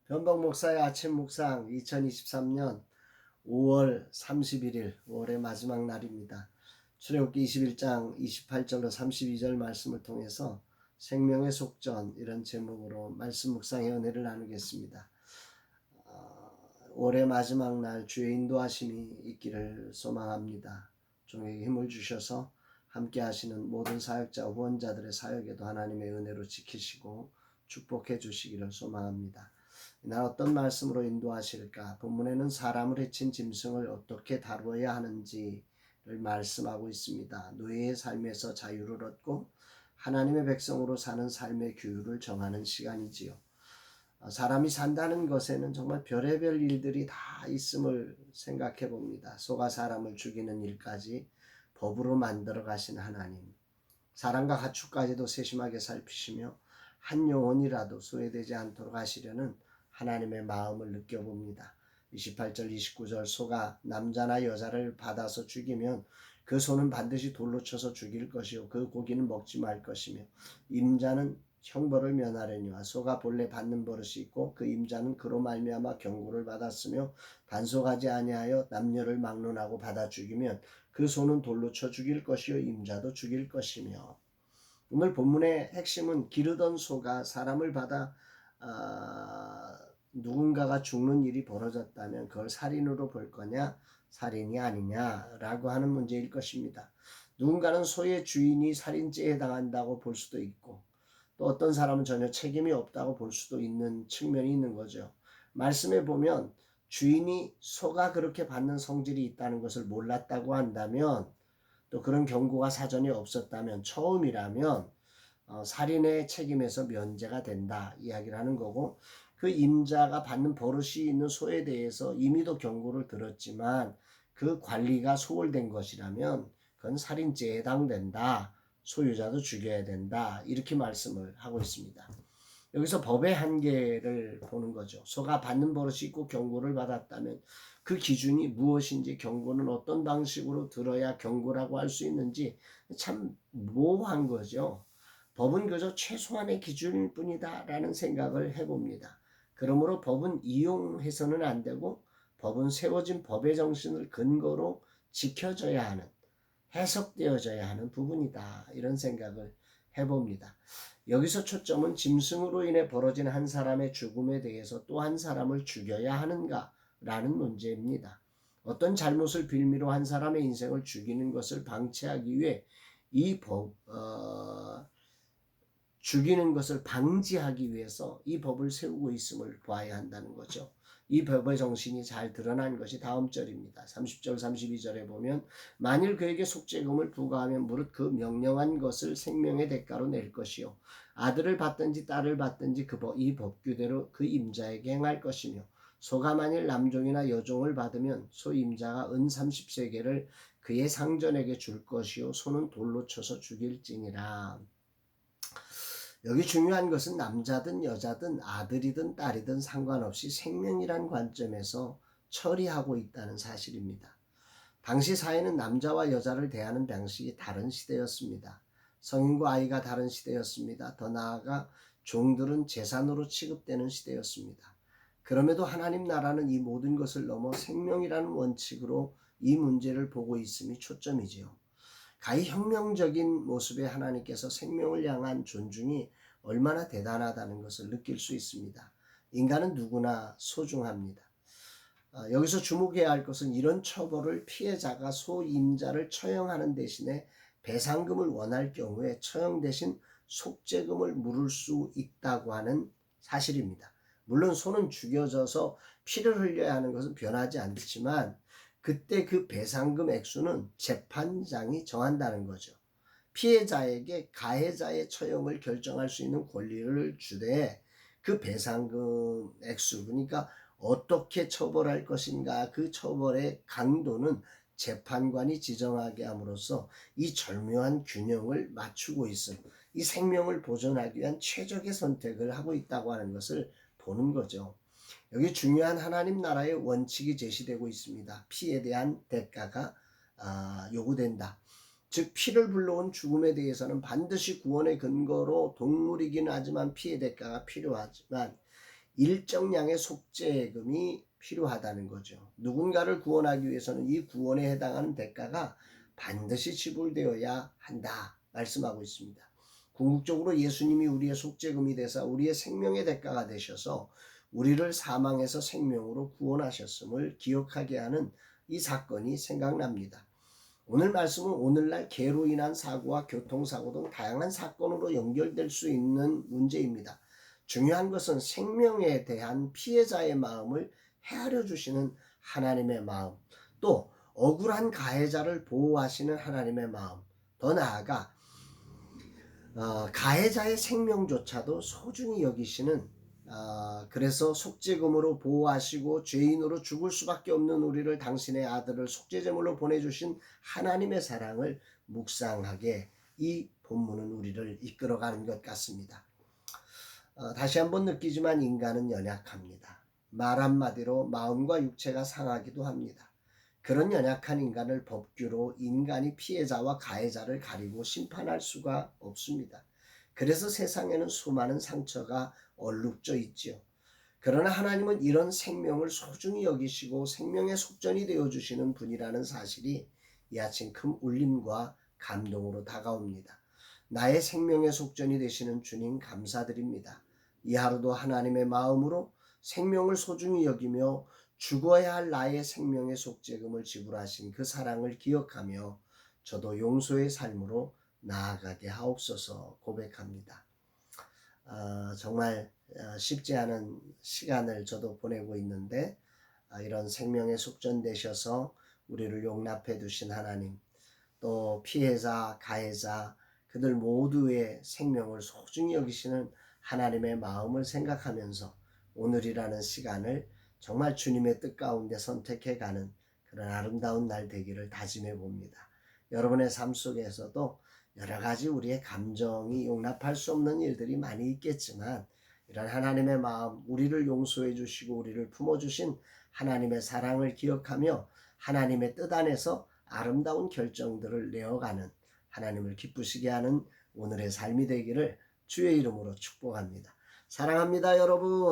변복 목사의 아침 묵상 2023년 5월 31일 5월의 마지막 날입니다. 출애굽기 21장 28절로 32절 말씀을 통해서 생명의 속전 이런 제목으로 말씀 묵상의 은혜를 나누겠습니다. 5월의 마지막 날 주의 인도하심이 있기를 소망합니다. 종에게 힘을 주셔서 함께 하시는 모든 사역자 후원자들의 사역에도 하나님의 은혜로 지키시고 축복해 주시기를 소망합니다. 이날 어떤 말씀으로 인도하실까? 본문에는 사람을 해친 짐승을 어떻게 다루어야 하는지를 말씀하고 있습니다. 노예의 삶에서 자유를 얻고 하나님의 백성으로 사는 삶의 규율을 정하는 시간이지요. 사람이 산다는 것에는 정말 별의별 일들이 다 있음을 생각해 봅니다. 소가 사람을 죽이는 일까지 법으로 만들어 가신 하나님, 사람과 가축까지도 세심하게 살피시며 한 영혼이라도 소외되지 않도록 하시려는 하나님의 마음을 느껴봅니다. 28절 29절 소가 남자나 여자를 받아서 죽이면 그 소는 반드시 돌로 쳐서 죽일 것이요 그 고기는 먹지 말 것이며 임자는 형벌을 면하려니와 소가 본래 받는 버릇이 있고 그 임자는 그로 말미암아 경고를 받았으며 단속하지 아니하여 남녀를 막론하고 받아 죽이면 그 소는 돌로 쳐 죽일 것이요 임자도 죽일 것이며. 오늘 본문의 핵심은 기르던 소가 사람을 받아 누군가가 죽는 일이 벌어졌다면 그걸 살인으로 볼 거냐 살인이 아니냐라고 하는 문제일 것입니다. 누군가는 소의 주인이 살인죄에 해당한다고 볼 수도 있고 또 어떤 사람은 전혀 책임이 없다고 볼 수도 있는 측면이 있는 거죠. 말씀에 보면 주인이 소가 그렇게 받는 성질이 있다는 것을 몰랐다고 한다면 또 그런 경고가 사전에 없었다면 처음이라면 살인의 책임에서 면제가 된다 이야기를 하는 거고 그 임자가 받는 버릇이 있는 소에 대해서 이미도 경고를 들었지만 그 관리가 소홀된 것이라면 그건 살인죄에 해당된다. 소유자도 죽여야 된다. 이렇게 말씀을 하고 있습니다. 여기서 법의 한계를 보는 거죠. 소가 받는 버릇이 있고 경고를 받았다면 그 기준이 무엇인지 경고는 어떤 방식으로 들어야 경고라고 할 수 있는지 참 모호한 거죠. 법은 그저 최소한의 기준일 뿐이다 라는 생각을 해봅니다. 그러므로 법은 이용해서는 안 되고 법은 세워진 법의 정신을 근거로 지켜져야 하는 해석되어져야 하는 부분이다 이런 생각을 해봅니다. 여기서 초점은 짐승으로 인해 벌어진 한 사람의 죽음에 대해서 또 한 사람을 죽여야 하는가 라는 문제입니다. 어떤 잘못을 빌미로 한 사람의 인생을 죽이는 것을 방치하기 위해 죽이는 것을 방지하기 위해서 이 법을 세우고 있음을 봐야 한다는 거죠. 이 법의 정신이 잘 드러난 것이 다음 절입니다. 30절 32절에 보면 만일 그에게 속죄금을 부과하면 무릇 그 명령한 것을 생명의 대가로 낼 것이요 아들을 받든지 딸을 받든지 이 법규대로 그 임자에게 행할 것이며 소가 만일 남종이나 여종을 받으면 소 임자가 은 30세겔을 그의 상전에게 줄 것이요 소는 돌로 쳐서 죽일지니라. 여기 중요한 것은 남자든 여자든 아들이든 딸이든 상관없이 생명이란 관점에서 처리하고 있다는 사실입니다. 당시 사회는 남자와 여자를 대하는 방식이 다른 시대였습니다. 성인과 아이가 다른 시대였습니다. 더 나아가 종들은 재산으로 취급되는 시대였습니다. 그럼에도 하나님 나라는 이 모든 것을 넘어 생명이라는 원칙으로 이 문제를 보고 있음이 초점이지요. 가히 혁명적인 모습의 하나님께서 생명을 향한 존중이 얼마나 대단하다는 것을 느낄 수 있습니다. 인간은 누구나 소중합니다. 여기서 주목해야 할 것은 이런 처벌을 피해자가 소임자를 처형하는 대신에 배상금을 원할 경우에 처형 대신 속죄금을 물을 수 있다고 하는 사실입니다. 물론 소는 죽여져서 피를 흘려야 하는 것은 변하지 않지만 그때 그 배상금 액수는 재판장이 정한다는 거죠. 피해자에게 가해자의 처형을 결정할 수 있는 권리를 주되 그 배상금 액수, 그러니까 어떻게 처벌할 것인가 그 처벌의 강도는 재판관이 지정하게 함으로써 이 절묘한 균형을 맞추고 있음, 이 생명을 보존하기 위한 최적의 선택을 하고 있다고 하는 것을 보는 거죠. 여기 중요한 하나님 나라의 원칙이 제시되고 있습니다. 피에 대한 대가가 요구된다. 즉 피를 불러온 죽음에 대해서는 반드시 구원의 근거로 동물이긴 하지만 피의 대가가 필요하지만 일정량의 속죄금이 필요하다는 거죠. 누군가를 구원하기 위해서는 이 구원에 해당하는 대가가 반드시 지불되어야 한다 말씀하고 있습니다. 궁극적으로 예수님이 우리의 속죄금이 되사 우리의 생명의 대가가 되셔서 우리를 사망에서 생명으로 구원하셨음을 기억하게 하는 이 사건이 생각납니다. 오늘 말씀은 오늘날 개로 인한 사고와 교통사고 등 다양한 사건으로 연결될 수 있는 문제입니다. 중요한 것은 생명에 대한 피해자의 마음을 헤아려 주시는 하나님의 마음, 또 억울한 가해자를 보호하시는 하나님의 마음, 더 나아가 가해자의 생명조차도 소중히 여기시는, 그래서 속죄금으로 보호하시고 죄인으로 죽을 수밖에 없는 우리를 당신의 아들을 속죄제물로 보내주신 하나님의 사랑을 묵상하게 이 본문은 우리를 이끌어가는 것 같습니다. 다시 한번 느끼지만 인간은 연약합니다. 말 한마디로 마음과 육체가 상하기도 합니다. 그런 연약한 인간을 법규로 인간이 피해자와 가해자를 가리고 심판할 수가 없습니다. 그래서 세상에는 수많은 상처가 얼룩져 있지요. 그러나 하나님은 이런 생명을 소중히 여기시고 생명의 속전이 되어주시는 분이라는 사실이 이 아침 큰 울림과 감동으로 다가옵니다. 나의 생명의 속전이 되시는 주님 감사드립니다. 이 하루도 하나님의 마음으로 생명을 소중히 여기며 죽어야 할 나의 생명의 속죄금을 지불하신 그 사랑을 기억하며 저도 용서의 삶으로 나아가게 하옵소서 고백합니다. 정말 쉽지 않은 시간을 저도 보내고 있는데 이런 생명의 속전되셔서 우리를 용납해 두신 하나님, 또 피해자, 가해자 그들 모두의 생명을 소중히 여기시는 하나님의 마음을 생각하면서 오늘이라는 시간을 정말 주님의 뜻 가운데 선택해 가는 그런 아름다운 날 되기를 다짐해 봅니다. 여러분의 삶 속에서도 여러 가지 우리의 감정이 용납할 수 없는 일들이 많이 있겠지만 이런 하나님의 마음, 우리를 용서해 주시고 우리를 품어주신 하나님의 사랑을 기억하며 하나님의 뜻 안에서 아름다운 결정들을 내어가는, 하나님을 기쁘시게 하는 오늘의 삶이 되기를 주의 이름으로 축복합니다. 사랑합니다, 여러분.